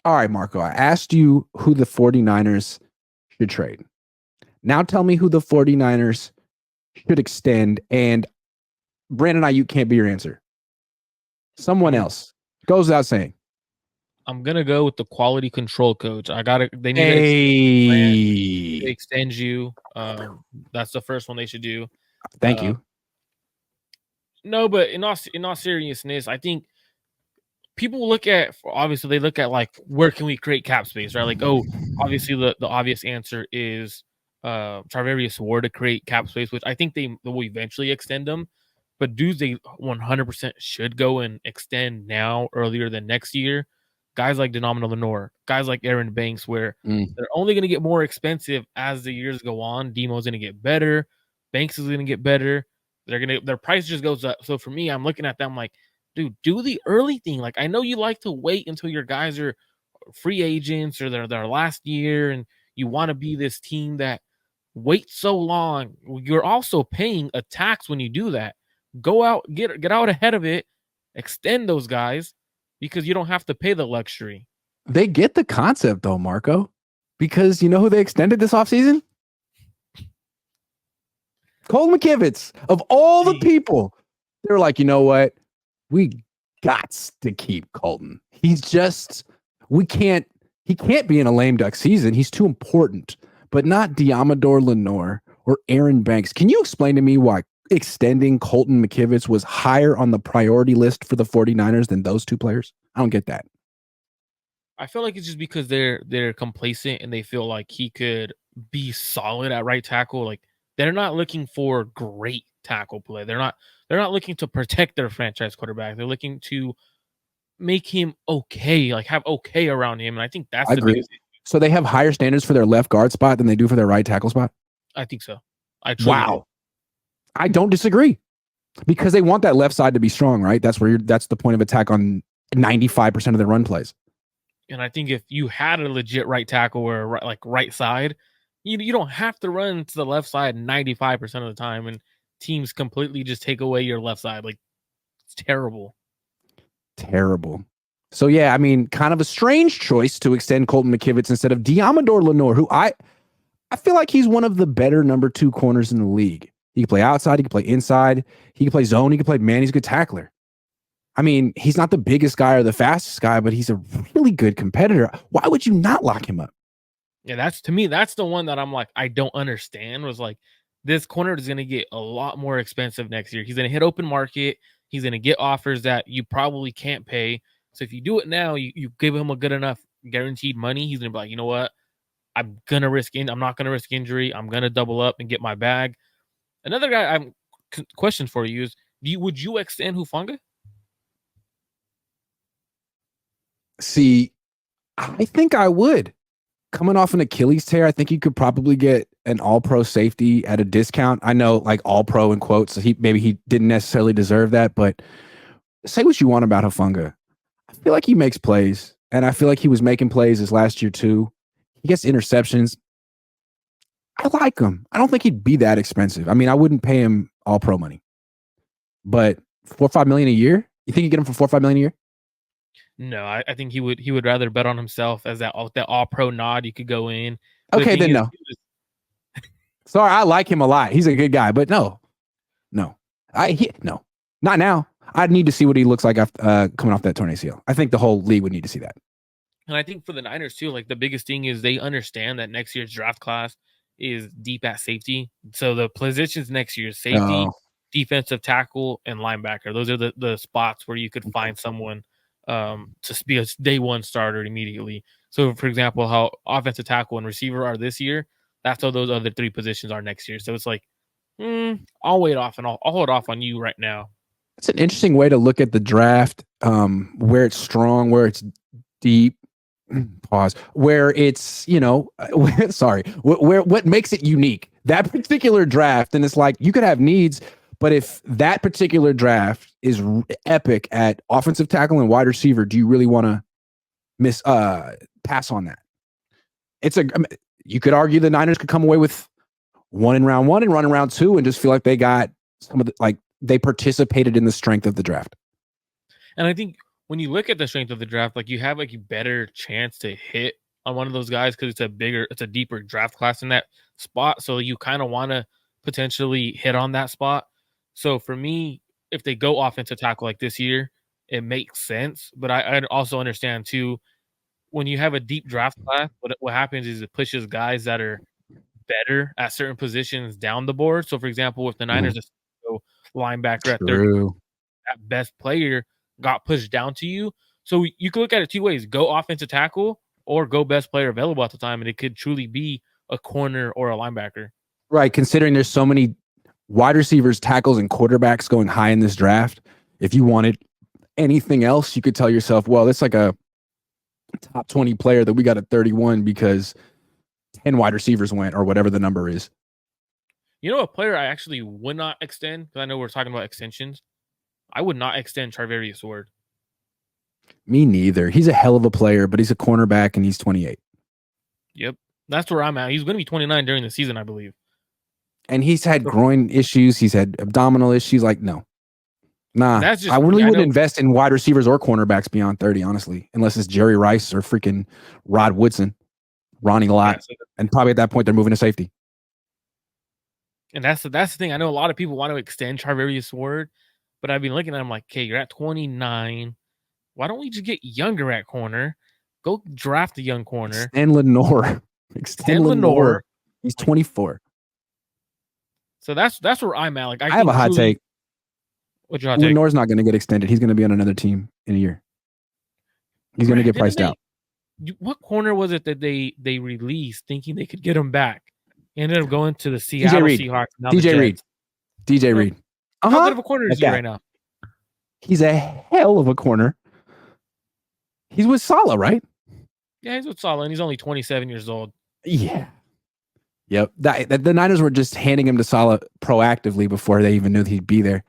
All right, Marco, I asked you who the 49ers should trade. Now tell me who the 49ers should extend. And Brandon Ayuk can't be your answer. Someone else. Goes without saying. I'm gonna go with the quality control coach. They need to extend you. That's the first one they should do. Thank you. No, but in all seriousness, I think people look at like, where can we create cap space, right? Like, obviously the obvious answer is Charvarius Ward to create cap space, which I think they will eventually extend them. But dudes they 100% should go and extend now earlier than next year. Guys like Lenor, guys like Aaron Banks, where they're only going to get more expensive as the years go on. Demo's going to get better. Banks is going to get better. Their price just goes up. So for me, I'm looking at them like, dude, do the early thing. Like, I know you like to wait until your guys are free agents or their last year, and you want to be this team that waits so long. You're also paying a tax when you do that. Go out, get out ahead of it, extend those guys, because you don't have to pay the luxury. They get the concept though, Marco, because you know who they extended this offseason? Cohn Mckivitz. Of all the people, they're like, you know what? We got to keep Colton. He can't be in a lame duck season. He's too important, but not Diamador Lenor or Aaron Banks. Can you explain to me why extending Colton Mckivitz was higher on the priority list for the 49ers than those two players? I don't get that. I feel like it's just because they're complacent and they feel like he could be solid at right tackle. Like, they're not looking for great tackle play. They're not looking to protect their franchise quarterback. They're looking to make him okay, like have okay around him. And I think that's the biggest issue. So they have higher standards for their left guard spot than they do for their right tackle spot? I think so. Wow. I don't disagree, because they want that left side to be strong, right? That's the point of attack on 95% of their run plays. And I think if you had a legit right tackle or right side, you don't have to run to the left side 95% of the time, and teams completely just take away your left side. Like, it's terrible. Terrible. So yeah, I mean, kind of a strange choice to extend Colton Mckivitz instead of Diamador Lenor, who I feel like he's one of the better number 2 corners in the league. He can play outside, he can play inside, he can play zone, he can play man. He's a good tackler. I mean, he's not the biggest guy or the fastest guy, but he's a really good competitor. Why would you not lock him up? Yeah, that's the one that I'm like, I don't understand. Was like, this corner is going to get a lot more expensive next year. He's going to hit open market. He's going to get offers that you probably can't pay. So if you do it now, you give him a good enough guaranteed money, he's going to be like, you know what? I'm not going to risk injury. I'm going to double up and get my bag. Another guy question for you is, would you extend Hufanga? See, I think I would. Coming off an Achilles tear, I think you could probably get an all-pro safety at a discount. I know, like, all-pro in quotes, so maybe he didn't necessarily deserve that, but say what you want about Hufanga. I feel like he makes plays, and I feel like he was making plays this last year too. He gets interceptions. I like him. I don't think he'd be that expensive. I mean, I wouldn't pay him all-pro money, but $4 or $5 million a year? You think you get him for $4 or $5 million a year? No, I think he would rather bet on himself as that all pro nod. You could go in. But okay, then no. Sorry, I like him a lot. He's a good guy, but no, not now. I'd need to see what he looks like after coming off that torn ACL. I think the whole league would need to see that. And I think for the Niners too, like, the biggest thing is they understand that next year's draft class is deep at safety. So the positions next year is safety, defensive tackle, and linebacker. Those are the spots where you could find someone to be a day one starter immediately. So, for example, how offensive tackle and receiver are this year, that's how those other 3 positions are next year. So it's like, I'll wait off and I'll hold off on you right now. It's an interesting way to look at the draft, where it's strong, where it's deep. Pause. Where it's, what makes it unique? That particular draft, and it's like, you could have needs, but if that particular draft is epic at offensive tackle and wide receiver, do you really want to pass on that? You could argue the Niners could come away with one in round 1 and run in round 2 and just feel like they got some of the, like, they participated in the strength of the draft. And I think when you look at the strength of the draft, like you have like a better chance to hit on one of those guys because it's a deeper draft class in that spot. So you kind of want to potentially hit on that spot. So for me, if they go offensive tackle like this year, it makes sense. But I also understand too, when you have a deep draft class, what happens is it pushes guys that are better at certain positions down the board. So for example, if the Niners go linebacker at 30, True. that best player got pushed down to you. So you could look at it two ways: go offensive tackle or go best player available at the time, and it could truly be a corner or a linebacker. Right. Considering there's so many wide receivers, tackles, and quarterbacks going high in this draft, if you wanted anything else, you could tell yourself, well, it's like a top 20 player that we got at 31 because 10 wide receivers went or whatever the number is. You know, a player I actually would not extend, because I know we're talking about extensions. I would not extend Charvarius Ward. Me neither. He's a hell of a player, but he's a cornerback and he's 28. Yep. That's where I'm at. He's going to be 29 during the season, I believe. And he's had groin issues. He's had abdominal issues. Like, no. Nah. That's just, I really wouldn't invest in wide receivers or cornerbacks beyond 30, honestly, unless it's Jerry Rice or freaking Rod Woodson, Ronnie Lott. Yeah, and probably at that point, they're moving to safety. And that's the thing. I know a lot of people want to extend Charvarius Ward, but I've been looking at him like, okay, you're at 29. Why don't we just get younger at corner? Go draft a young corner. Extend Lenor. Extend Lenor. He's 24. So that's where I'm at. Like, I have a hot take. What's your hot take? Lenor's not going to get extended. He's going to be on another team in a year. He's going to get priced out. What corner was it that they released thinking they could get him back? He ended up going to the Seattle Seahawks. DJ Reed. DJ Reed. How good of a corner is he right now? He's a hell of a corner. He's with Saleh, right? Yeah, he's with Saleh, and he's only 27 years old. Yeah. Yep. The Niners were just handing him to Saleh proactively before they even knew he'd be there.